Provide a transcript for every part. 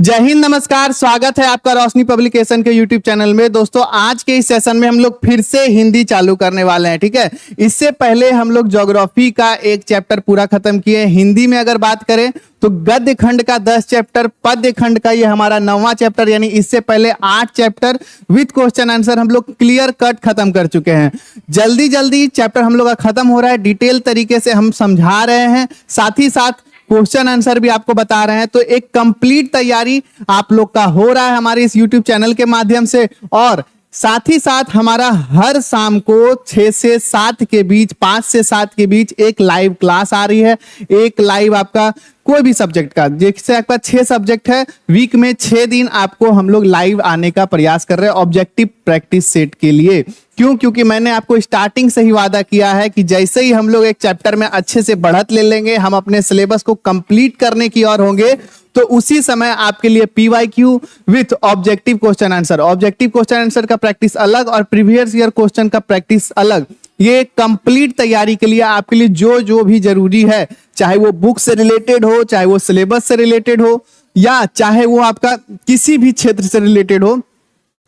जय हिंद, नमस्कार। स्वागत है आपका रोशनी पब्लिकेशन के यूट्यूब चैनल में। दोस्तों, आज के इस सेशन में हम लोग फिर से हिंदी चालू करने वाले हैं, ठीक है। इससे पहले हम लोग ज्योग्राफी का एक चैप्टर पूरा खत्म किए। हिंदी में अगर बात करें तो गद्य खंड का 10 चैप्टर, पद्य खंड का ये हमारा 9वां चैप्टर, यानी इससे पहले 8 चैप्टर विथ क्वेश्चन आंसर हम लोग क्लियर कट खत्म कर चुके हैं। जल्दी जल्दी चैप्टर हम लोग का खत्म हो रहा है, डिटेल तरीके से हम समझा रहे हैं, साथ ही साथ क्वेश्चन आंसर भी आपको बता रहे हैं। तो एक कंप्लीट तैयारी आप लोग का हो रहा है हमारे इस YouTube चैनल के माध्यम से। और साथ ही साथ हमारा हर शाम को 6 से 7 के बीच, 5 से 7 के बीच एक लाइव क्लास आ रही है। एक लाइव आपका कोई भी सब्जेक्ट का, जैसे आपका 6 सब्जेक्ट है, वीक में 6 दिन आपको हम लोग लाइव आने का प्रयास कर रहे हैं ऑब्जेक्टिव प्रैक्टिस सेट के लिए। क्यों? क्योंकि मैंने आपको स्टार्टिंग से ही वादा किया है कि जैसे ही हम लोग एक चैप्टर में अच्छे से बढ़त ले लेंगे, हम अपने सिलेबस को कंप्लीट करने की ओर होंगे, तो उसी समय आपके लिए PYQ with objective question answer, objective question answer का प्रैक्टिस अलग और प्रीवियस ईयर क्वेश्चन का प्रैक्टिस अलग, ये कंप्लीट तैयारी के लिए आपके लिए जो जो भी जरूरी है, चाहे वो बुक से रिलेटेड हो, चाहे वो सिलेबस से रिलेटेड हो, या चाहे वो आपका किसी भी क्षेत्र से रिलेटेड हो,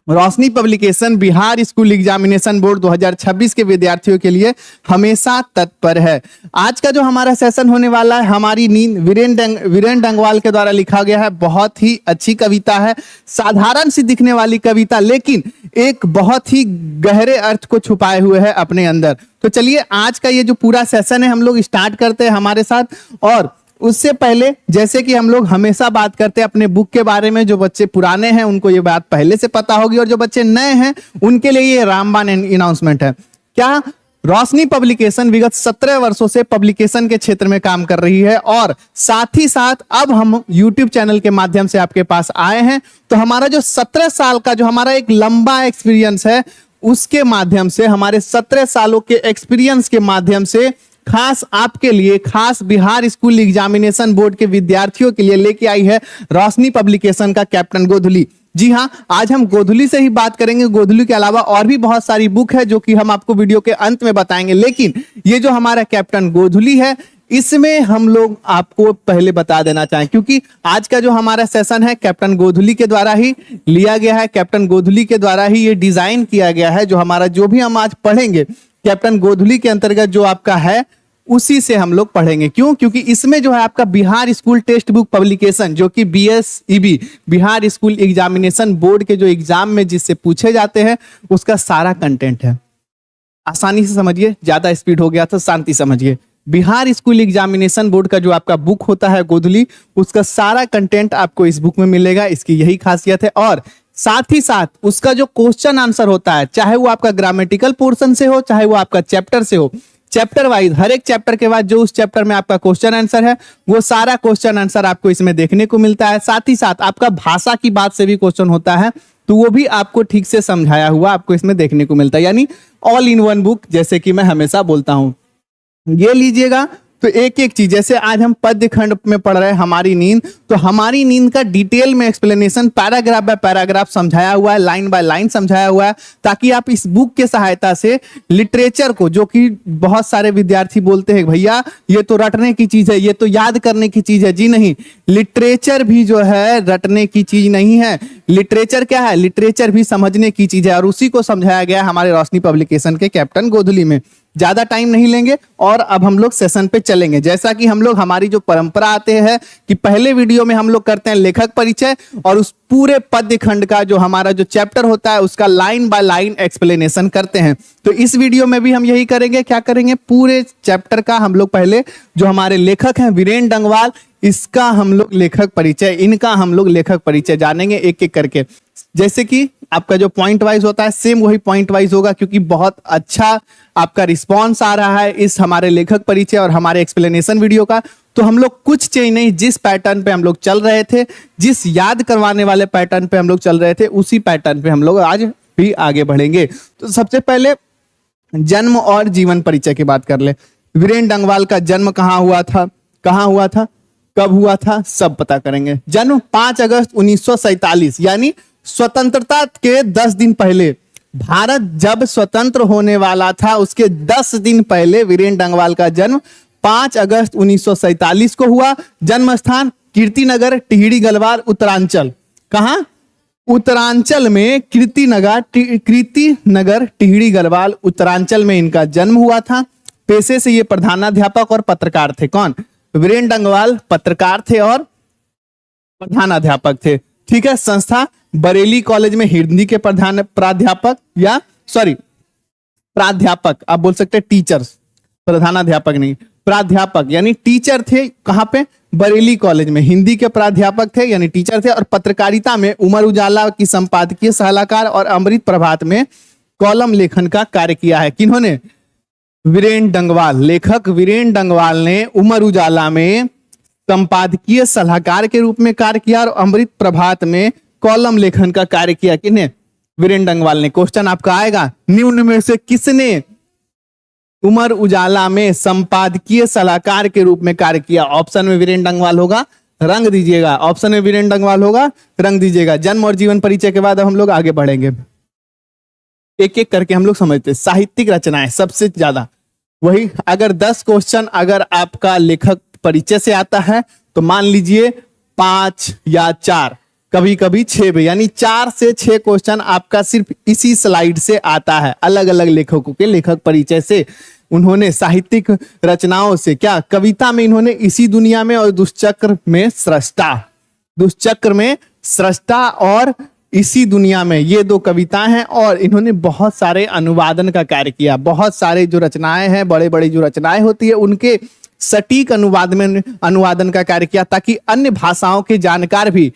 Roshni publication Bihar school examination board 2026 के विद्यार्थियों के लिए हमेशा तत्पर है। आज का जो हमारा सेशन होने वाला है, हमारी नींद, वीरेन डंगवाल के द्वारा लिखा गया है। बहुत ही अच्छी कविता है, साधारण सी दिखने वाली कविता, लेकिन एक बहुत ही गहरे अर्थ को छुपाए हुए है अपने अंदर। तो चलिए आज का ये जो पूरा सेशन है हम लोग स्टार्ट करते हैं हमारे साथ। और उससे पहले, जैसे कि हम लोग हमेशा बात करते हैं अपने बुक के बारे में, जो बच्चे पुराने हैं उनको ये बात पहले से पता होगी, और जो बच्चे नए हैं उनके लिए ये रामबाण अनाउंसमेंट है। क्या? रोशनी पब्लिकेशन विगत 17 वर्षों से पब्लिकेशन के क्षेत्र में काम कर रही है, और साथ ही साथ अब हम YouTube चैनल के माध्यम से आपके पास आए हैं। तो हमारा जो 17 साल का जो हमारा एक लंबा एक्सपीरियंस है, उसके माध्यम से, हमारे 17 सालों के एक्सपीरियंस के माध्यम से खास आपके लिए, खास बिहार स्कूल एग्जामिनेशन बोर्ड के विद्यार्थियों के लिए लेके आई है रोशनी पब्लिकेशन का कैप्टन गोधुली। जी हाँ, आज हम गोधुली से ही बात करेंगे। गोधुली के अलावा और भी बहुत सारी बुक है जो कि हम आपको वीडियो के अंत में बताएंगे, लेकिन ये जो हमारा कैप्टन गोधुली है, इसमें हम लोग आपको पहले बता देना चाहें, क्योंकि आज का जो हमारा सेशन है कैप्टन गोधुली के द्वारा ही लिया गया है, कैप्टन गोधुली के द्वारा ही ये डिजाइन किया गया है। जो हमारा जो भी हम आज पढ़ेंगे कैप्टन गोधुली के अंतर्गत जो आपका है, उसी से हम लोग पढ़ेंगे। क्यों? क्योंकि इसमें जो है आपका Bihar school text book publication, जो कि BSEB Bihar school examination board के जो एग्जाम में जिससे पूछे जाते हैं, उसका सारा कंटेंट है। आसानी से समझिए, ज्यादा स्पीड हो गया तो शांति समझिए। बिहार स्कूल एग्जामिनेशन बोर्ड का जो आपका बुक होता है गोधुली, उसका सारा कंटेंट आपको इस बुक में मिलेगा। इसकी यही खासियत है। और साथ ही साथ उसका जो क्वेश्चन आंसर होता है, चाहे वो आपका ग्रामेटिकल पोर्शन से हो, चाहे वो आपका चैप्टर से हो, चैप्टर वाइज, हर एक चैप्टर के बाद जो उस चैप्टर में आपका क्वेश्चन आंसर है, वो सारा क्वेश्चन आंसर आपको इसमें देखने को मिलता है। साथ ही साथ आपका भाषा की बात से भी क्वेश्चन होता है, तो वो भी आपको ठीक से समझाया हुआ आपको इसमें देखने को मिलता है, यानी ऑल इन वन बुक, जैसे कि मैं हमेशा बोलता हूं। ये लीजिएगा, तो एक एक चीज, जैसे आज हम पद्य खंड में पढ़ रहे हैं हमारी नींद, तो हमारी नींद का डिटेल में एक्सप्लेनेशन पैराग्राफ बाय पैराग्राफ समझाया हुआ है, लाइन बाय लाइन समझाया हुआ है, ताकि आप इस बुक के सहायता से लिटरेचर को, जो कि बहुत सारे विद्यार्थी बोलते हैं भैया ये तो रटने की चीज है, ये तो याद करने की चीज है। जी नहीं, लिटरेचर भी जो है रटने की चीज नहीं है। लिटरेचर क्या है? लिटरेचर भी समझने की चीज है, और उसी को समझाया गया हमारे रोशनी पब्लिकेशन के कैप्टन गोधुली में। ज्यादा टाइम नहीं लेंगे और अब हम लोग सेशन पे चलेंगे। जैसा कि हम लोग, हमारी जो परंपरा आते हैं कि पहले वीडियो में हम लोग करते हैं लेखक परिचय, और उस पूरे पद्य खंड का जो हमारा जो चैप्टर होता है उसका लाइन बाय लाइन एक्सप्लेनेशन करते हैं। तो इस वीडियो में भी हम यही करेंगे। क्या करेंगे? पूरे चैप्टर का हम लोग पहले, जो हमारे लेखक हैं वीरेन डंगवाल, इसका हम लोग लेखक परिचय, इनका हम लोग लेखक परिचय जानेंगे एक एक करके। जैसे कि आपका जो पॉइंट वाइज होता है, सेम वही पॉइंट वाइज होगा, क्योंकि बहुत अच्छा आपका रिस्पांस आ रहा है इस हमारे लेखक परिचय और हमारे एक्सप्लेनेशन वीडियो का। तो हम लोग कुछ चेंज नहीं, जिस पैटर्न पे हम लोग चल रहे थे, जिस याद करवाने वाले पैटर्न पे हम लोग चल रहे थे, उसी पैटर्न पे हम लोग आज भी आगे बढ़ेंगे। तो सबसे पहले जन्म और जीवन परिचय की बात कर ले। वीरेन डंगवाल का जन्म कहाँ हुआ था, कब हुआ था, सब पता करेंगे। जन्म 5 अगस्त 1947, यानी स्वतंत्रता के 10 दिन पहले, भारत जब स्वतंत्र होने वाला था उसके 10 दिन पहले वीरेन डंगवाल का जन्म 5 अगस्त 1947 को हुआ। जन्म स्थान कीर्तिनगर, टिहरी गढ़वाल, उत्तरांचल। कहाँ? उत्तरांचल में कीर्तिनगर, टिहरी गढ़वाल, उत्तरांचल में इनका जन्म हुआ था। पेशे से ये प्रधानाध्यापक और पत्रकार थे। कौन? वीरेंद्र डंगवाल पत्रकार थे और प्रधानाध्यापक थे। ठीक है। संस्था बरेली कॉलेज में हिंदी के प्राध्यापक या प्राध्यापक, आप बोल सकते हैं टीचर्स, प्रधानाध्यापक नहीं, प्राध्यापक यानी टीचर थे। कहां पे? बरेली कॉलेज में हिंदी के प्राध्यापक थे यानी टीचर थे। और पत्रकारिता में उमर उजाला की संपादकीय सलाहकार और अमृत प्रभात में कॉलम लेखन का कार्य किया है। किन्होंने? वीरेंद्र डंगवाल। लेखक वीरेंद्र डंगवाल ने उमर उजाला में संपादकीय सलाहकार के रूप में कार्य किया और अमृत प्रभात में कॉलम लेखन का कार्य किया। किन्हें? वीरेंद्र डंगवाल ने। क्वेश्चन आपका आएगा, निम्न में से किसने उमर उजाला में संपादकीय सलाहकार के रूप में कार्य किया? ऑप्शन में वीरेंद्र डंगवाल होगा, रंग दीजिएगा। ऑप्शन में वीरेंद्र डंगवाल होगा, रंग दीजिएगा। जन्म और जीवन परिचय के बाद हम लोग आगे बढ़ेंगे, एक एक करके हम लोग समझते हैं। साहित्यिक रचनाएं सबसे ज्यादा, वही अगर 10 क्वेश्चन अगर आपका लेखक परिचय से आता है तो मान लीजिए 5 या 4, कभी कभी 6 भी, यानी 4 से 6 क्वेश्चन आपका सिर्फ इसी स्लाइड से आता है। अलग अलग लेखकों के लेखक परिचय से, उन्होंने साहित्यिक रचनाओं से, क्या कविता में इन्होंने इसी दुनिया में और दुष्चक्र में सृष्टा और इसी दुनिया में, ये 2 कविताएं हैं। और इन्होंने बहुत सारे अनुवादन का कार्य किया। बहुत सारे जो रचनाएं हैं, बड़े बड़े जो रचनाएं होती है, उनके सटीक अनुवादन का कार्य किया, ताकि अन्य भाषाओं के जानकार भी,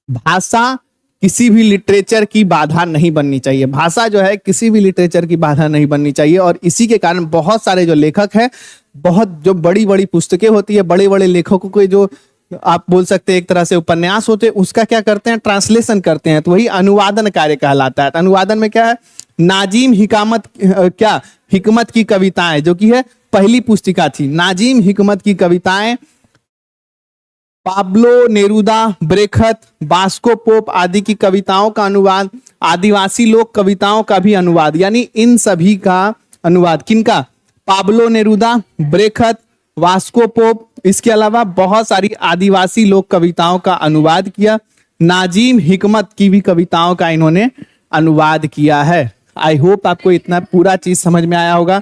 भाषा किसी भी लिटरेचर की बाधा नहीं बननी चाहिए। भाषा जो है किसी भी लिटरेचर की बाधा नहीं बननी चाहिए। और इसी के कारण बहुत सारे जो लेखक हैं, बहुत जो बड़ी बड़ी पुस्तकें होती है, बड़े बड़े लेखकों के जो आप बोल सकते हैं एक तरह से उपन्यास होते हैं, उसका क्या करते हैं? ट्रांसलेशन करते हैं। तो वही अनुवादन कार्य कहलाता है। अनुवादन में क्या है? नाजिम हिकमत की कविताएं, जो कि है पहली पुस्तिका थी। नाजिम हिकमत की कविताएं, पाब्लो नेरुदा, ब्रेखत, बास्को पोप आदि की कविताओं का अनुवाद, आदिवासी लोक कविताओं का भी अनुवाद, यानी इन सभी का अनुवाद। किनका? पाब्लो नेरुदा, ब्रेखत, वास्को पोप, इसके अलावा बहुत सारी आदिवासी लोक कविताओं का अनुवाद किया। नाजिम हिकमत की भी कविताओं का इन्होंने अनुवाद किया है। आई होप आपको इतना पूरा चीज समझ में आया होगा।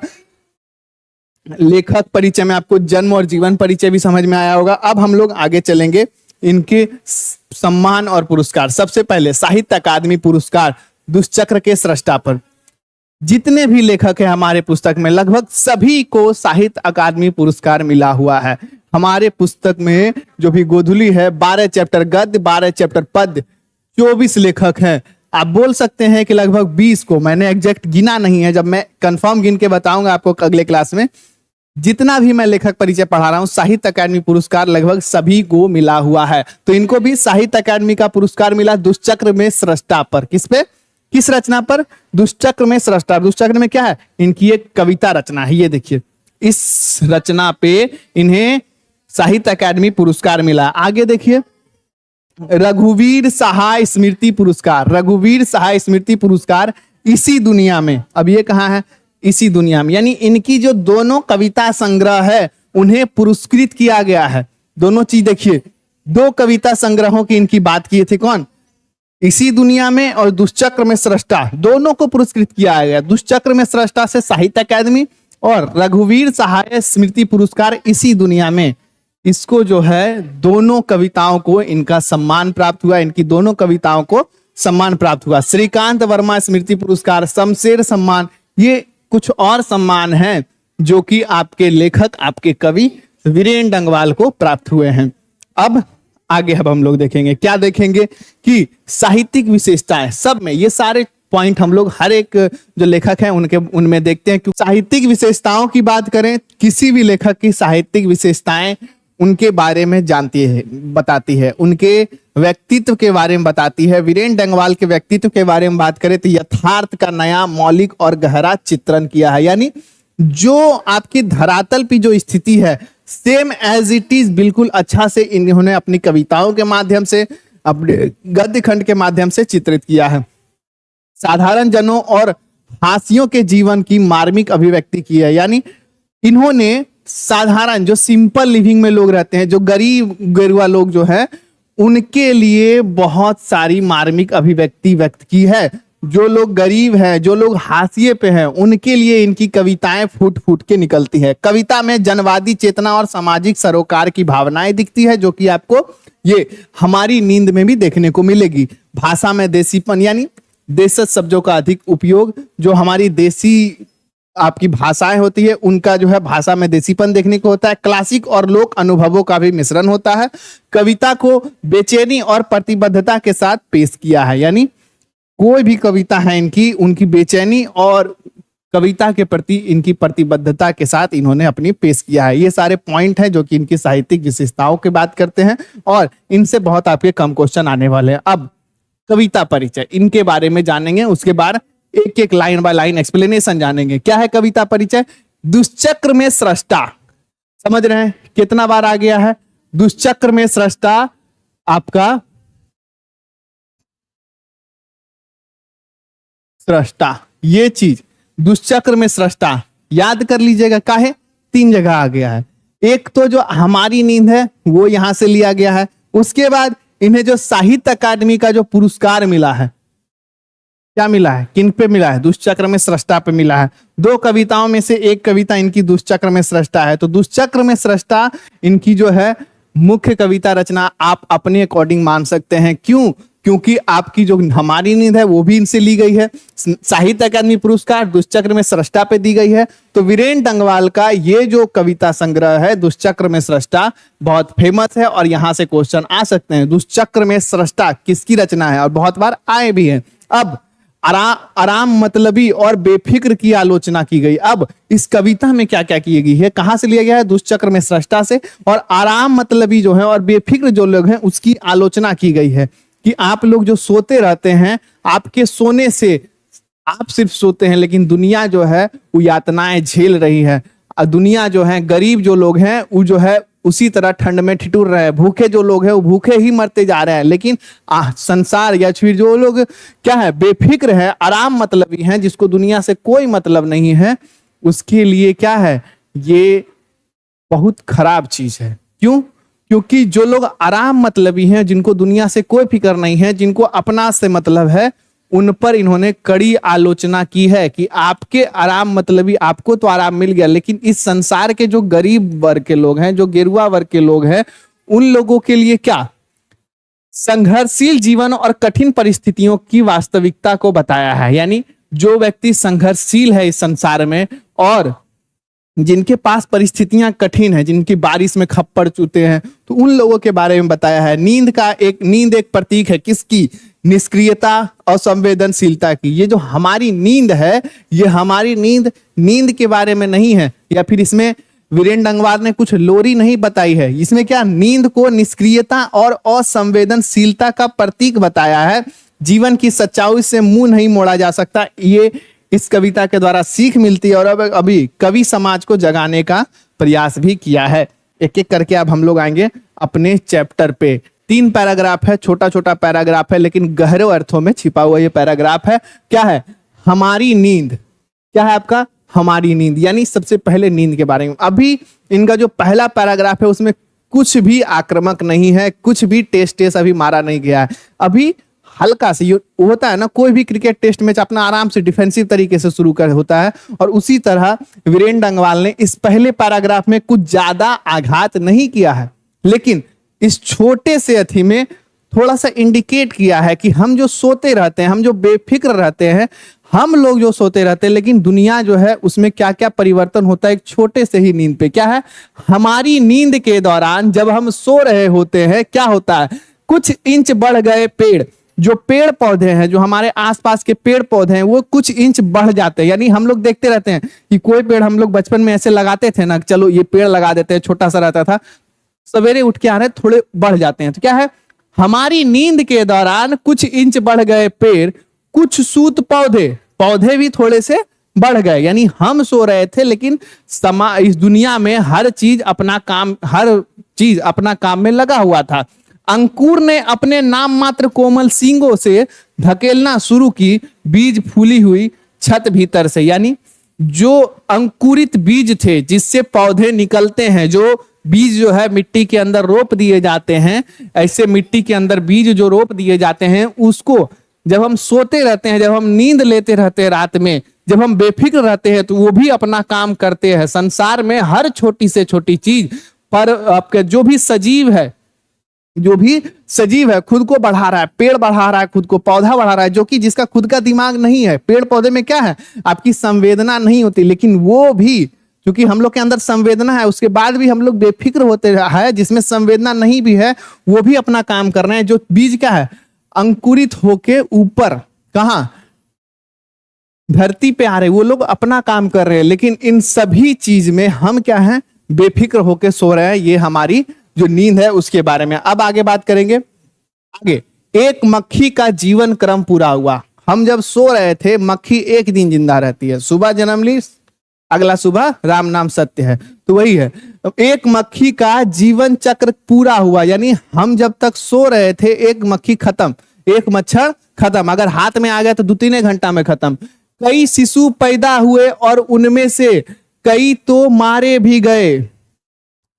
लेखक परिचय में आपको जन्म और जीवन परिचय भी समझ में आया होगा। अब हम लोग आगे चलेंगे इनके सम्मान और पुरस्कार। सबसे पहले साहित्य अकादमी पुरस्कार दुष्चक्र के सृष्टा पर। जितने भी लेखक हैं हमारे पुस्तक में, लगभग सभी को साहित्य अकादमी पुरस्कार मिला हुआ है। हमारे पुस्तक में जो भी गोधुली है, 12 चैप्टर गद्य, 12 चैप्टर पद्य, 24 लेखक हैं। आप बोल सकते हैं कि लगभग 20 को, मैंने एग्जैक्ट गिना नहीं है, जब मैं कंफर्म गिन के बताऊंगा आपको अगले क्लास में। जितना भी मैं लेखक परिचय पढ़ा रहा हूं, साहित्य अकादमी पुरस्कार लगभग सभी को मिला हुआ है। तो इनको भी साहित्य अकादमी का पुरस्कार मिला दुष्चक्र में सृष्टा पर। किस पे? किस रचना पर? दुष्चक्र में सृष्टा। दुष्चक्र में क्या है? इनकी एक कविता रचना है, ये देखिए, इस रचना पे इन्हें साहित्य अकादमी पुरस्कार मिला। आगे देखिए, रघुवीर सहाय स्मृति पुरस्कार। रघुवीर सहाय स्मृति पुरस्कार इसी दुनिया में। अब ये कहाँ है? इसी दुनिया में, यानी इनकी जो दोनों कविता संग्रह है उन्हें पुरस्कृत किया गया है। दोनों चीज देखिए, 2 कविता संग्रहों की इनकी बात किए थे। कौन? इसी दुनिया में और दुष्चक्र में सृष्टा, दोनों को पुरस्कृत किया गया। दुष्चक्र में सृष्टा से साहित्य अकादमी और रघुवीर सहाय स्मृति पुरस्कार इसी दुनिया में। इसको जो है दोनों कविताओं को इनका सम्मान प्राप्त हुआ। इनकी दोनों कविताओं को सम्मान प्राप्त हुआ। श्रीकांत वर्मा स्मृति पुरस्कार, शमशेर सम्मान, ये कुछ और सम्मान हैं जो कि आपके लेखक, आपके कवि वीरेंद्र डंगवाल को प्राप्त हुए हैं। अब आगे हम लोग देखेंगे, क्या देखेंगे कि साहित्यिक विशेषताएं, सब में ये सारे पॉइंट हम लोग हर एक जो लेखक हैं उनमें देखते हैं। क्योंकि साहित्यिक विशेषताओं की बात करें, किसी भी लेखक की साहित्यिक विशेषताएं उनके बारे में बताती है, उनके व्यक्तित्व के बारे में बताती है। वीरेंद्र डंगवाल के व्यक्तित्व के बारे में बात करें तो यथार्थ का नया, मौलिक और गहरा चित्रण किया है। यानी जो आपकी धरातल की जो स्थिति है, सेम एज इट इज, बिल्कुल अच्छा से इन्होंने अपनी कविताओं के माध्यम से, अपने गद्य खंड के माध्यम से चित्रित किया है। साधारण जनों और हासियों के जीवन की मार्मिक अभिव्यक्ति की है। यानी इन्होंने साधारण जो सिंपल लिविंग में लोग रहते हैं, जो गरीब गेरुआ लोग जो है, उनके लिए बहुत सारी मार्मिक अभिव्यक्ति व्यक्त की है। जो लोग गरीब हैं, जो लोग हाशिए पे हैं, उनके लिए इनकी कविताएं फूट फूट के निकलती है। कविता में जनवादी चेतना और सामाजिक सरोकार की भावनाएं दिखती है, जो कि आपको ये हमारी नींद में भी देखने को मिलेगी। भाषा में देसीपन यानी देशज शब्दों का अधिक उपयोग, जो हमारी देसी आपकी भाषाएं होती है उनका जो है भाषा में देसीपन देखने को होता है। क्लासिक और लोक अनुभवों का भी मिश्रण होता है। कविता को बेचैनी और प्रतिबद्धता के साथ पेश किया है, यानी कोई भी कविता है इनकी, उनकी बेचैनी और कविता के प्रति इनकी प्रतिबद्धता के साथ इन्होंने अपनी पेश किया है। ये सारे पॉइंट हैं जो कि इनकी साहित्यिक विशेषताओं की बात करते हैं और इनसे बहुत आपके कम क्वेश्चन आने वाले हैं। अब कविता परिचय, इनके बारे में जानेंगे, उसके बाद एक एक लाइन बाय लाइन एक्सप्लेनेशन जानेंगे। क्या है कविता परिचय? दुष्चक्र में सृष्टा, समझ रहे हैं कितना बार आ गया है? दुष्चक्र में सृष्टा आपका सृष्टा, ये चीज दुष्चक्र में सृष्टा याद कर लीजिएगा। काहे? 3 जगह आ गया है। एक तो जो हमारी नींद है वो यहां से लिया गया है, उसके बाद इन्हें जो साहित्य अकादमी का जो पुरस्कार मिला है, क्या मिला है, किन पे मिला है? दुष्चक्र में सृष्टा पे मिला है। 2 कविताओं में से एक कविता इनकी दुष्चक्र में सृष्टा है, तो दुष्चक्र में सृष्टा इनकी जो है मुख्य कविता रचना आप अपने अकॉर्डिंग मान सकते हैं। क्यों? क्योंकि आपकी जो हमारी नींद है वो भी इनसे ली गई है। साहित्य अकादमी पुरस्कार दुष्चक्र में सृष्टा पे दी गई है। तो वीरेन डंगवाल का ये जो कविता संग्रह है दुष्चक्र में सृष्टा बहुत फेमस है और यहां से क्वेश्चन आ सकते हैं। दुष्चक्र में सृष्टा किसकी रचना है और बहुत बार आए भी हैं। अब आराम मतलबी और बेफिक्र की आलोचना की गई। अब इस कविता में क्या क्या की गई है, कहां से लिया गया है? दुष्चक्र में सृष्टा से। और आराम मतलबी जो है और बेफिक्र जो लोग हैं उसकी आलोचना की गई है कि आप लोग जो सोते रहते हैं, आपके सोने से आप सिर्फ सोते हैं लेकिन दुनिया जो है वो यातनाएं झेल रही है। दुनिया जो है, गरीब जो लोग हैं वो जो है उसी तरह ठंड में ठिठुर रहे हैं, भूखे जो लोग हैं वो भूखे ही मरते जा रहे हैं। लेकिन संसार या फिर जो लोग क्या है बेफिक्र है, आराम मतलबी हैं, जिसको दुनिया से कोई मतलब नहीं है, उसके लिए क्या है, ये बहुत खराब चीज है। क्यों? क्योंकि जो लोग आराम मतलबी हैं, जिनको दुनिया से कोई फिक्र नहीं है, जिनको अपना से मतलब है, उन पर इन्होंने कड़ी आलोचना की है कि आपके आराम मतलबी, आपको तो आराम मिल गया लेकिन इस संसार के जो गरीब वर्ग के लोग हैं, जो गेरुआ वर्ग के लोग हैं, उन लोगों के लिए क्या संघर्षशील जीवन और कठिन परिस्थितियों की वास्तविकता को बताया है। यानी जो व्यक्ति संघर्षशील है इस संसार में और जिनके पास परिस्थितियां कठिन है, जिनकी बारिश में खप्पड़ चूते हैं, तो उन लोगों के बारे में बताया है। नींद एक प्रतीक है किसकी? निष्क्रियता और संवेदनशीलता की। ये जो हमारी नींद है, ये हमारी नींद के बारे में नहीं है, या फिर इसमें वीरेन डंगवाल ने कुछ लोरी नहीं बताई है। इसमें क्या नींद को निष्क्रियता और असंवेदनशीलता का प्रतीक बताया है। जीवन की सच्चाई से मुंह नहीं मोड़ा जा सकता, ये इस कविता के द्वारा सीख मिलती है और अब अभी कवि समाज को जगाने का प्रयास भी किया है। एक एक करके अब हम लोग आएंगे अपने चैप्टर पे। 3 पैराग्राफ है, छोटा छोटा पैराग्राफ है लेकिन गहरे अर्थों में छिपा हुआ ये पैराग्राफ है। क्या है? हमारी नींद। क्या है आपका? हमारी नींद, यानी सबसे पहले नींद के बारे में। अभी इनका जो पहला पैराग्राफ है उसमें कुछ भी आक्रामक नहीं है, कुछ भी टेस्ट अभी मारा नहीं गया है। अभी हल्का से होता है ना, कोई भी क्रिकेट टेस्ट मैच अपना आराम से डिफेंसिव तरीके से शुरू कर होता है, और उसी तरह वीरेन डंगवाल ने इस पहले पैराग्राफ में कुछ ज्यादा आघात नहीं किया है, लेकिन इस छोटे से अथी में थोड़ा सा इंडिकेट किया है कि हम जो सोते रहते हैं, हम जो बेफिक्र रहते हैं, हम लोग जो सोते रहते हैं, लेकिन दुनिया जो है उसमें क्या क्या परिवर्तन होता है एक छोटे से ही नींद पे। क्या है? हमारी नींद के दौरान जब हम सो रहे होते हैं, क्या होता है, कुछ इंच बढ़ गए पेड़, जो पेड़ पौधे हैं, जो हमारे आसपास के पेड़ पौधे हैं, वो कुछ इंच बढ़ जाते हैं। यानी हम लोग देखते रहते हैं कि कोई पेड़ हम लोग बचपन में ऐसे लगाते थे ना, चलो ये पेड़ लगा देते हैं, छोटा सा रहता था, सवेरे उठ के आ रहे थोड़े बढ़ जाते हैं। तो क्या है? हमारी नींद के दौरान कुछ इंच बढ़ गए पेड़, कुछ सूत पौधे भी थोड़े से बढ़ गए। यानी हम सो रहे थे लेकिन इस दुनिया में हर चीज अपना काम में लगा हुआ था। अंकुर ने अपने नाम मात्र कोमल सींगों से धकेलना शुरू की बीज फूली हुई छत भीतर से। यानी जो अंकुरित बीज थे जिससे पौधे निकलते हैं, जो बीज जो है मिट्टी के अंदर रोप दिए जाते हैं, ऐसे मिट्टी के अंदर बीज जो रोप दिए जाते हैं, उसको जब हम सोते रहते हैं, जब हम नींद लेते रहते हैं रात में, जब हम बेफिक्र रहते हैं, तो वो भी अपना काम करते हैं। संसार में हर छोटी से छोटी चीज पर आपके जो भी सजीव है, जो भी सजीव है खुद को बढ़ा रहा है, पेड़ बढ़ा रहा है, खुद को पौधा बढ़ा रहा है, जो कि जिसका खुद का दिमाग नहीं है। पेड़ पौधे में क्या है, आपकी संवेदना नहीं होती, लेकिन वो भी क्योंकि हम लोग के अंदर संवेदना है, उसके बाद भी हम लोग बेफिक्र होते हैं। जिसमें संवेदना नहीं भी है वो भी अपना काम कर रहे हैं। जो बीज क्या है, अंकुरित होके ऊपर कहां धरती पे आ रहे, वो लोग अपना काम कर रहे हैं। लेकिन इन सभी चीज में हम क्या हैं, बेफिक्र होके सो रहे हैं। ये हमारी जो नींद है उसके बारे में। अब आगे बात करेंगे। आगे, एक मक्खी का जीवन क्रम पूरा हुआ। हम जब सो रहे थे, मक्खी एक दिन जिंदा रहती है, सुबह जन्म ली, अगला सुबह राम नाम सत्य है, तो वही है। एक मक्खी का जीवन चक्र पूरा हुआ, यानी हम जब तक सो रहे थे एक मक्खी खत्म, एक मच्छर खत्म। अगर हाथ में आ गया तो 2-3 घंटा में खत्म। कई शिशु पैदा हुए और उनमें से कई तो मारे भी गए।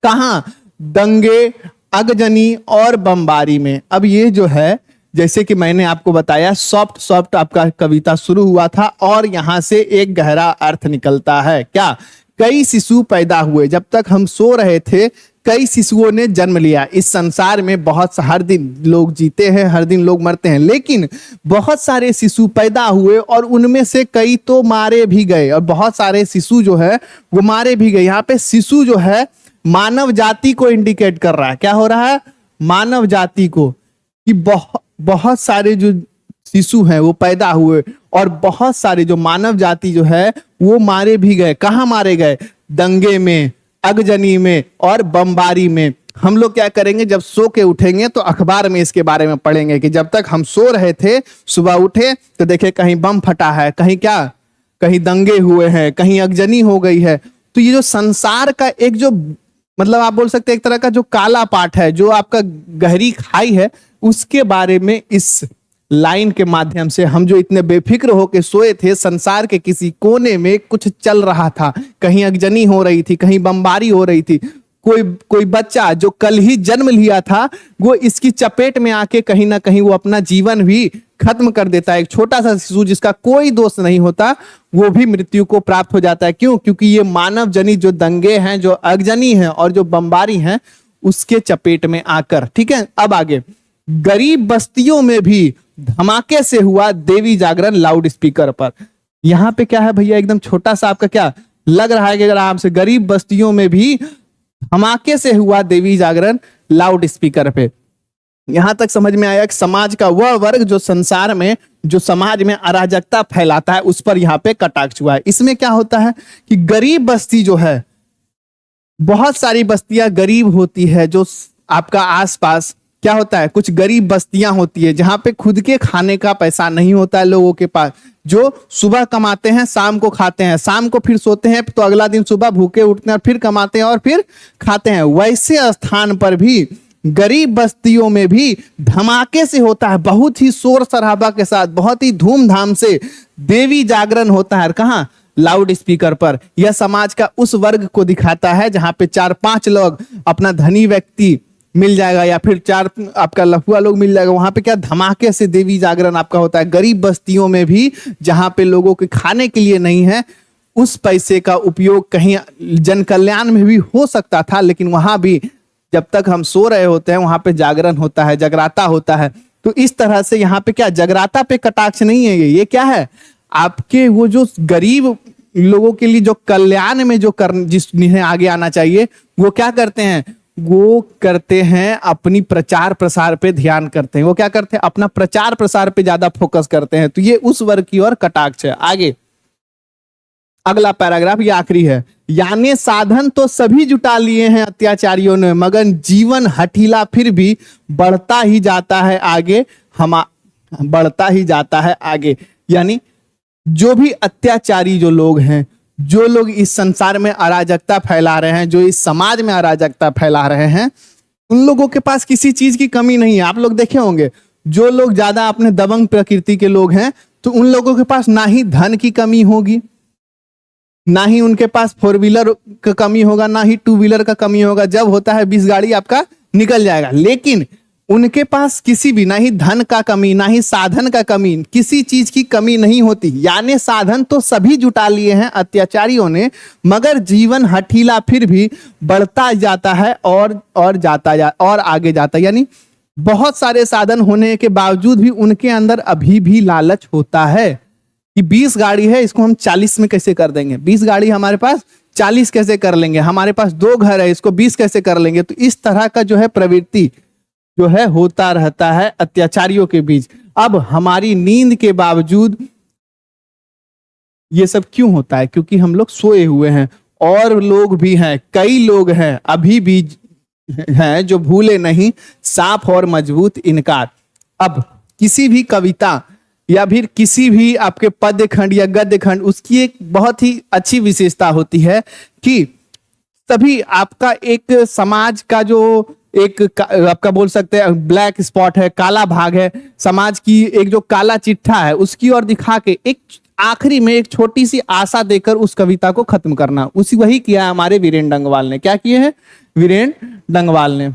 कहां, दंगे, अगजनी और बमबारी में। अब ये जो है, जैसे कि मैंने आपको बताया, सॉफ्ट सॉफ्ट आपका कविता शुरू हुआ था और यहां से एक गहरा अर्थ निकलता है। क्या, कई शिशु पैदा हुए। जब तक हम सो रहे थे कई शिशुओं ने जन्म लिया। इस संसार में बहुत हर दिन लोग जीते हैं, हर दिन लोग मरते हैं, लेकिन बहुत सारे शिशु पैदा हुए और उनमें से कई तो मारे भी गए। और बहुत सारे शिशु जो है वो मारे भी गए। यहाँ पे शिशु जो है मानव जाति को इंडिकेट कर रहा है। क्या हो रहा है, मानव जाति को, कि बहुत सारे जो शिशु हैं वो पैदा हुए और बहुत सारे जो मानव जाति जो है वो मारे भी गए। कहां मारे गए, दंगे में, अगजनी में और बमबारी में। हम लोग क्या करेंगे, जब सो के उठेंगे तो अखबार में इसके बारे में पढ़ेंगे कि जब तक हम सो रहे थे, सुबह उठे तो देखे कहीं बम फटा है, कहीं क्या, कहीं दंगे हुए हैं, कहीं अगजनी हो गई है। तो ये जो संसार का एक जो मतलब आप बोल सकते हैं एक तरह का जो काला पाठ है, जो आपका गहरी खाई है, उसके बारे में इस लाइन के माध्यम से हम जो इतने बेफिक्र होके सोए थे, संसार के किसी कोने में कुछ चल रहा था। कहीं अगजनी हो रही थी, कहीं बमबारी हो रही थी। कोई बच्चा जो कल ही जन्म लिया था वो इसकी चपेट में आके कहीं ना कहीं वो अपना जीवन भी खत्म कर देता है। एक छोटा सा शिशु जिसका कोई दोष नहीं होता वो भी मृत्यु को प्राप्त हो जाता है। क्यों, क्योंकि ये मानव जनित जो दंगे हैं, जो अगजनी हैं और जो बमबारी हैं, उसके चपेट में आकर। ठीक है, अब आगे, गरीब बस्तियों में भी धमाके से हुआ देवी जागरण लाउड स्पीकर पर। यहां पे क्या है भैया, एकदम छोटा सा आपका क्या लग रहा है कि आराम से, गरीब बस्तियों में भी धमाके से हुआ देवी जागरण लाउड स्पीकर पे। यहां तक समझ में आया कि समाज का वह वर्ग जो संसार में, जो समाज में अराजकता फैलाता है, उस पर यहां पे कटाक्ष हुआ है। इसमें क्या होता है कि गरीब बस्ती जो है, बहुत सारी बस्तियां गरीब होती है, जो आपका आसपास क्या होता है, कुछ गरीब बस्तियां होती है जहां पे खुद के खाने का पैसा नहीं होता है लोगों के पास, जो सुबह कमाते हैं, शाम को खाते हैं, शाम को फिर सोते हैं, तो अगला दिन सुबह भूखे उठते हैं और फिर कमाते हैं और फिर खाते हैं। वैसे स्थान पर भी, गरीब बस्तियों में भी धमाके से होता है, बहुत ही शोर शराबा के साथ, बहुत ही धूमधाम से देवी जागरण होता है। कहाँ, लाउड स्पीकर पर। यह समाज का उस वर्ग को दिखाता है जहां पे 4-5 लोग, अपना धनी व्यक्ति मिल जाएगा या फिर 4 आपका लफुआ लोग मिल जाएगा, वहां पे क्या धमाके से देवी जागरण आपका होता है। गरीब बस्तियों में भी जहां पे लोगों के खाने के लिए नहीं है, उस पैसे का उपयोग कहीं जन कल्याण में भी हो सकता था, लेकिन वहां भी जब तक हम सो रहे होते हैं वहां पे जागरण होता है, जगराता होता है। तो इस तरह से यहाँ पे क्या, जगराता पे कटाक्ष नहीं है, ये क्या है, आपके वो जो गरीब लोगों के लिए जो कल्याण में जो जिन्हें आगे आना चाहिए, वो क्या करते हैं, वो करते हैं अपनी प्रचार प्रसार पे ध्यान करते हैं। वो क्या करते हैं, अपना प्रचार प्रसार पे ज्यादा फोकस करते हैं। तो ये उस वर्ग की ओर कटाक्ष है। आगे अगला पैराग्राफ, ये आखिरी है। यानी साधन तो सभी जुटा लिए हैं अत्याचारियों ने, मगर जीवन हठीला फिर भी बढ़ता ही जाता है आगे, बढ़ता ही जाता है आगे। यानी जो भी अत्याचारी जो लोग हैं, जो लोग इस संसार में अराजकता फैला रहे हैं, जो इस समाज में अराजकता फैला रहे हैं, उन लोगों के पास किसी चीज की कमी नहीं है। आप लोग देखे होंगे, जो लोग ज्यादा अपने दबंग प्रकृति के लोग हैं, तो उन लोगों के पास ना ही धन की कमी होगी, ना ही उनके पास 4 व्हीलर का कमी होगा, ना ही 2 व्हीलर का कमी होगा। जब होता है 20 गाड़ी आपका निकल जाएगा। लेकिन उनके पास किसी भी, ना ही धन का कमी, ना ही साधन का कमी, किसी चीज की कमी नहीं होती। यानी साधन तो सभी जुटा लिए हैं अत्याचारियों ने, मगर जीवन हठीला फिर भी बढ़ता जाता है और और आगे जाता है। यानी बहुत सारे साधन होने के बावजूद भी उनके अंदर अभी भी लालच होता है कि 20 गाड़ी है, इसको हम 40 में कैसे कर देंगे, 20 गाड़ी हमारे पास 40 कैसे कर लेंगे, हमारे पास 2 घर है, इसको 20 कैसे कर लेंगे। तो इस तरह का जो है प्रवृत्ति जो है होता रहता है अत्याचारियों के बीच। अब हमारी नींद के बावजूद ये सब क्यों होता है? क्योंकि हम लोग सोए हुए हैं। और लोग भी हैं, कई लोग हैं अभी भी हैं जो भूले नहीं साफ और मजबूत इनकार। अब किसी भी कविता या फिर किसी भी आपके पद्य खंड या गद्य खंड, उसकी एक बहुत ही अच्छी विशेषता होती है कि तभी आपका एक समाज का जो एक आपका बोल सकते हैं ब्लैक स्पॉट है, काला भाग है, समाज की एक जो काला चिट्ठा है, उसकी ओर दिखा के एक आखिरी में एक छोटी सी आशा देकर उस कविता को खत्म करना। उसी वही किया हमारे वीरेंद्र डंगवाल ने। क्या किए हैं वीरेंद्र डंगवाल ने?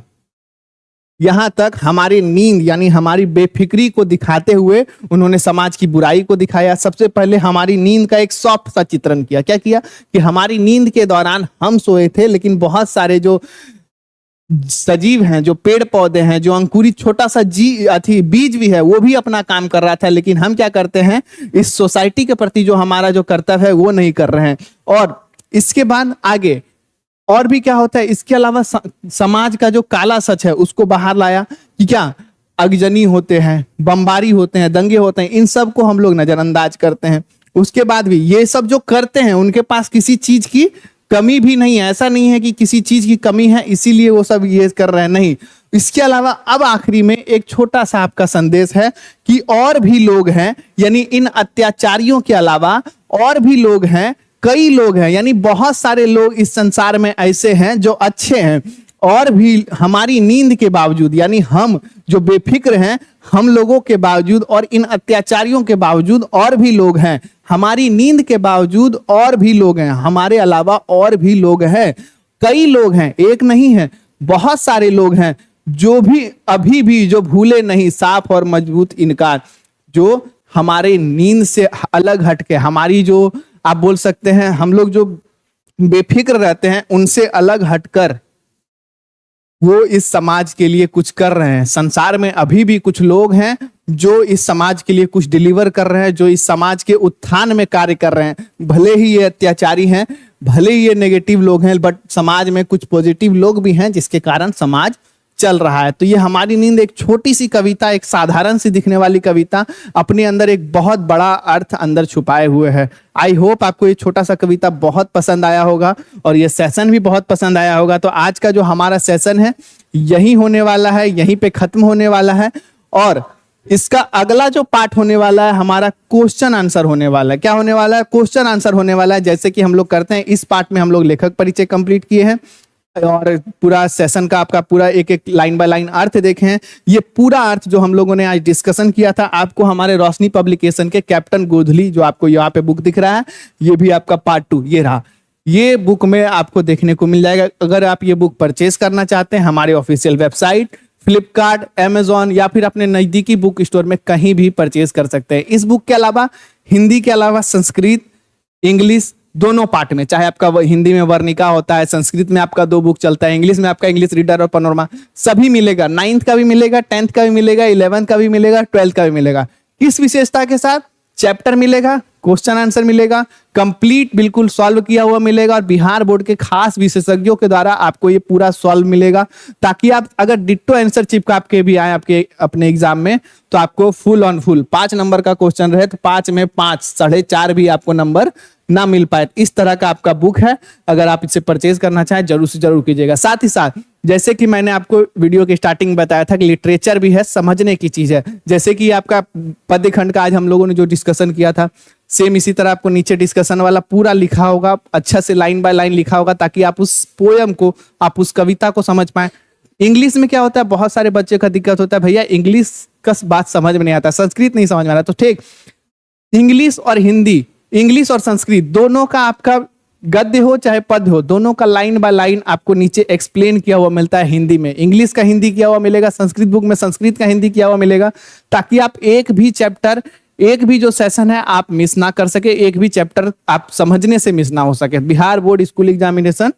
यहां तक हमारी नींद यानी हमारी बेफिक्री को दिखाते हुए उन्होंने समाज की बुराई को दिखाया। सबसे पहले हमारी नींद का एक सॉफ्ट सा चित्रण किया। क्या किया कि हमारी नींद के दौरान हम सोए थे, लेकिन बहुत सारे जो सजीव हैं, जो पेड़ पौधे हैं, जो अंकुरित छोटा सा बीज भी है, वो भी अपना काम कर रहा था। लेकिन हम क्या करते हैं, इस सोसाइटी के प्रति जो हमारा जो कर्तव्य है वो नहीं कर रहे हैं। और इसके बाद आगे और भी क्या होता है, इसके अलावा समाज का जो काला सच है उसको बाहर लाया कि क्या अगजनी होते हैं, बमबारी होते हैं, दंगे होते हैं, इन सब को हम लोग नजरअंदाज करते हैं। उसके बाद भी ये सब जो करते हैं उनके पास किसी चीज की कमी भी नहीं है। ऐसा नहीं है कि किसी चीज की कमी है इसीलिए वो सब ये कर रहे हैं, नहीं। इसके अलावा अब आखिरी में एक छोटा सा आपका संदेश है कि और भी लोग हैं, यानी इन अत्याचारियों के अलावा और भी लोग हैं, कई लोग हैं, यानी बहुत सारे लोग इस संसार में ऐसे हैं जो अच्छे हैं। और भी हमारी नींद के बावजूद, यानी हम जो बेफिक्र हैं, हम लोगों के बावजूद और इन अत्याचारियों के बावजूद और भी लोग हैं। हमारी नींद के बावजूद और भी लोग हैं, हमारे अलावा और भी लोग हैं, कई लोग हैं, एक नहीं है, बहुत सारे लोग हैं जो भी अभी भी जो भूले नहीं साफ और मजबूत इनकार, जो हमारे नींद से अलग हटके, हमारी जो आप बोल सकते हैं हम लोग जो बेफिक्र रहते हैं उनसे अलग हटकर वो इस समाज के लिए कुछ कर रहे हैं। संसार में अभी भी कुछ लोग हैं जो इस समाज के लिए कुछ डिलीवर कर रहे हैं, जो इस समाज के उत्थान में कार्य कर रहे हैं। भले ही ये अत्याचारी हैं, भले ही ये नेगेटिव लोग हैं, बट समाज में कुछ पॉजिटिव लोग भी हैं जिसके कारण समाज चल रहा है। तो ये हमारी नींद एक छोटी सी कविता, एक साधारण सी दिखने वाली कविता, अपने अंदर एक बहुत बड़ा अर्थ अंदर छुपाए हुए है। आई होप आपको ये छोटा सा कविता बहुत पसंद आया होगा और ये सेशन भी बहुत पसंद आया होगा। तो आज का जो हमारा सेशन है यही होने वाला है, यहीं पे खत्म होने वाला है। और इसका अगला जो पार्ट होने वाला है हमारा क्वेश्चन आंसर होने वाला है। क्या होने वाला है? क्वेश्चन आंसर होने वाला है। जैसे कि हम लोग करते हैं, इस पार्ट में हम लोग लेखक परिचय कंप्लीट किए हैं और पूरा सेशन का आपका पूरा एक एक लाइन बाय लाइन अर्थ देखे हैं। ये पूरा अर्थ जो हम लोगों ने आज डिस्कशन किया था आपको हमारे रोशनी पब्लिकेशन के कैप्टन गोधली, जो आपको यहाँ पे बुक दिख रहा है, ये भी आपका पार्ट 2 ये रहा। ये बुक में आपको देखने को मिल जाएगा। अगर आप ये बुक परचेज करना चाहते हैं हमारे ऑफिशियल वेबसाइट, फ्लिपकार्ट, अमेजॉन या फिर अपने नजदीकी बुक स्टोर में कहीं भी परचेज कर सकते हैं। इस बुक के अलावा हिंदी के अलावा संस्कृत, इंग्लिश दोनों पार्ट में, चाहे आपका हिंदी में वर्णिका होता है, संस्कृत में आपका 2 बुक चलता है, इंग्लिश में आपका इंग्लिश रीडर और पनोरमा सभी मिलेगा। 9th का भी मिलेगा, 10th का भी मिलेगा, 11th का भी मिलेगा, 12th का भी मिलेगा। किस विशेषता के साथ? चैप्टर मिलेगा, क्वेश्चन आंसर मिलेगा, कंप्लीट बिल्कुल सॉल्व किया हुआ मिलेगा और बिहार बोर्ड के खास विशेषज्ञों के द्वारा आपको ये पूरा सॉल्व मिलेगा, ताकि आप अगर डिट्टो आंसर चिपका के भी आए आपके अपने एग्जाम में तो आपको फुल ऑन फुल 5 नंबर का क्वेश्चन रहे तो 5 में 5, 4.5 भी आपको नंबर ना मिल पाए। इस तरह का आपका बुक है। अगर आप इसे परचेज करना चाहें जरूर से जरूर कीजिएगा। साथ ही साथ जैसे कि मैंने आपको वीडियो के स्टार्टिंग बताया था कि लिटरेचर भी है, समझने की चीज है। जैसे कि आपका पद्य खंड का आज हम लोगों ने जो डिस्कशन किया था, सेम इसी तरह आपको नीचे डिस्कशन वाला पूरा लिखा होगा, अच्छा से लाइन बाय लाइन लिखा होगा, ताकि आप उस पोयम को, आप उस कविता को समझ पाए। इंग्लिश में क्या होता है, बहुत सारे बच्चे का दिक्कत होता है, भैया इंग्लिश का बात समझ में नहीं आता, संस्कृत नहीं समझ में आ रहा। तो ठीक, इंग्लिश और हिंदी, इंग्लिश और संस्कृत दोनों का आपका गद्य हो चाहे पद्य हो, दोनों का लाइन बाय लाइन आपको नीचे एक्सप्लेन किया हुआ मिलता है हिंदी में। इंग्लिश का हिंदी किया हुआ मिलेगा, संस्कृत बुक में संस्कृत का हिंदी किया हुआ मिलेगा, ताकि आप एक भी चैप्टर, एक भी जो सेशन है आप मिस ना कर सके, एक भी चैप्टर आप समझने से मिस ना हो सके। बिहार बोर्ड स्कूल एग्जामिनेशन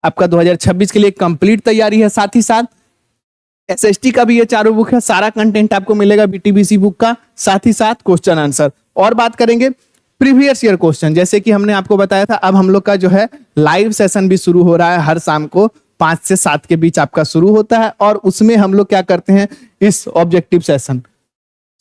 आपका 2026 के लिए कंप्लीट तैयारी है। साथ ही साथ एसएसटी का भी ये चारों बुक है, सारा कंटेंट आपको मिलेगा बीटीबीसी बुक का, साथ ही साथ क्वेश्चन आंसर। और बात करेंगे प्रीवियस ईयर क्वेश्चन, जैसे कि हमने आपको बताया था, अब हम लोग का जो है लाइव सेशन भी शुरू हो रहा है। हर शाम को 5 से 7 के बीच आपका शुरू होता है, और उसमें हम लोग क्या करते हैं, इस objective session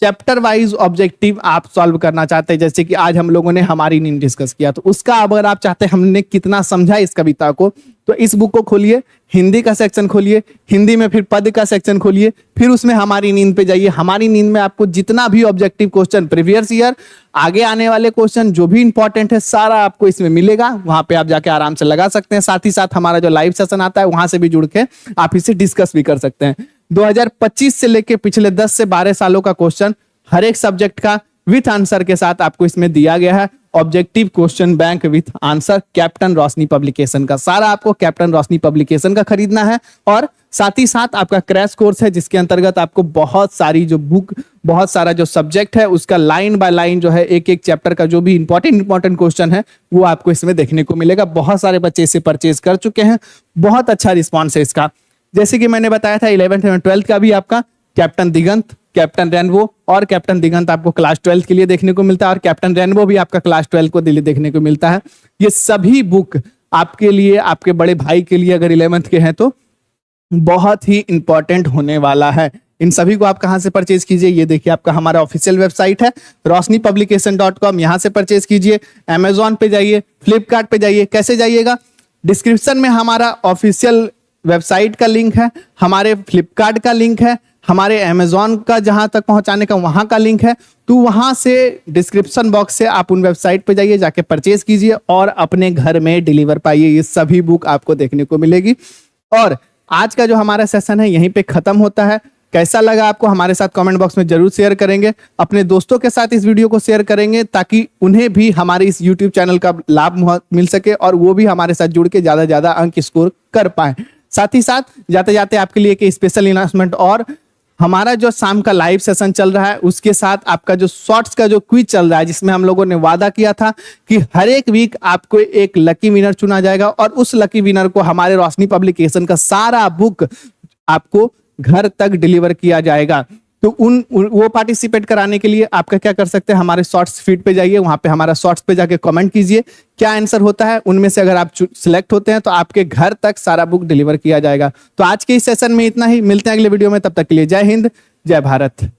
chapter wise objective आप सॉल्व करना चाहते हैं। जैसे कि आज हम लोगों ने हमारी नींद डिस्कस किया, तो उसका अगर आप चाहते हैं हमने कितना समझा इस कविता को, तो इस बुक को खोलिए, हिंदी का सेक्शन खोलिए, हिंदी में फिर पद का सेक्शन खोलिए, फिर उसमें हमारी नींद पे जाइए। हमारी नींद में आपको जितना भी ऑब्जेक्टिव क्वेश्चन, प्रीवियस ईयर, आगे आने वाले क्वेश्चन जो भी इंपॉर्टेंट है, सारा आपको इसमें मिलेगा। वहां पे आप जाके आराम से लगा सकते हैं। साथ ही साथ हमारा जो लाइव सेशन आता है, वहां से भी जुड़ के आप इसे डिस्कस भी कर सकते हैं। 2025 से लेके पिछले 10 से 12 सालों का क्वेश्चन हर एक सब्जेक्ट का विथ आंसर के साथ आपको इसमें दिया गया है। Objective question bank with answer, captain Roshni publication का, सारा आपको कैप्टन रोशनी पब्लिकेशन का खरीदना है। और साथ ही साथ आपका क्रैश कोर्स है, जिसके अंतर्गत आपको बहुत सारी जो बुक, बहुत सारा जो सब्जेक्ट है उसका लाइन बाय लाइन जो है, एक एक चैप्टर का जो भी इंपॉर्टेंट क्वेश्चन है वो आपको इसमें देखने को मिलेगा। बहुत सारे बच्चे इसे परचेज कर चुके हैं, बहुत अच्छा रिस्पॉन्स है इसका। जैसे कि मैंने बताया था 11th एवं 12th का भी आपका कैप्टन दिगंत, कैप्टन रेनबो और कैप्टन दिगंत आपको क्लास 12 के लिए देखने को मिलता है, और कैप्टन रेनबो भी आपका क्लास 12 को देखने को मिलता है। ये सभी बुक आपके लिए, आपके बड़े भाई के लिए, अगर 11th के हैं तो बहुत ही इंपॉर्टेंट होने वाला है। इन सभी को आप कहां से परचेज कीजिए, ये देखिए आपका हमारा ऑफिशियल वेबसाइट है rosnipublication.com, यहां से परचेज कीजिए। Amazon पे जाइए, फ्लिपकार्ट पे जाइए। कैसे जाइएगा, डिस्क्रिप्शन में हमारा ऑफिशियल वेबसाइट का लिंक है, हमारे फ्लिपकार्ट का लिंक है, हमारे अमेजॉन का जहां तक पहुंचाने का वहां का लिंक है। तो वहां से डिस्क्रिप्शन बॉक्स से आप उन वेबसाइट पे जाइए, जाके परचेज कीजिए और अपने घर में डिलीवर पाइए। ये सभी बुक आपको देखने को मिलेगी। और आज का जो हमारा सेशन है यहीं पे खत्म होता है। कैसा लगा आपको, हमारे साथ कमेंट बॉक्स में जरूर शेयर करेंगे। अपने दोस्तों के साथ इस वीडियो को शेयर करेंगे, ताकि उन्हें भी हमारे इस यूट्यूब चैनल का लाभ मिल सके और वो भी हमारे साथ जुड़ के ज्यादा से ज्यादा अंक स्कोर कर पाए। साथ ही साथ जाते जाते आपके लिए एक स्पेशल अनाउंसमेंट, और हमारा जो शाम का लाइव सेशन चल रहा है उसके साथ आपका जो शॉर्ट्स का जो क्विज चल रहा है, जिसमें हम लोगों ने वादा किया था कि हर एक वीक आपको एक लकी विनर चुना जाएगा, और उस लकी विनर को हमारे रोशनी पब्लिकेशन का सारा बुक आपको घर तक डिलीवर किया जाएगा। तो वो पार्टिसिपेट कराने के लिए आपका क्या कर सकते हैं, हमारे शॉर्ट्स फीड पे जाइए, वहां पे हमारा शॉर्ट्स पे जाके कमेंट कीजिए क्या आंसर होता है। उनमें से अगर आप सिलेक्ट होते हैं तो आपके घर तक सारा बुक डिलीवर किया जाएगा। तो आज के इस सेशन में इतना ही, मिलते हैं अगले वीडियो में, तब तक के लिए जय हिंद, जय भारत।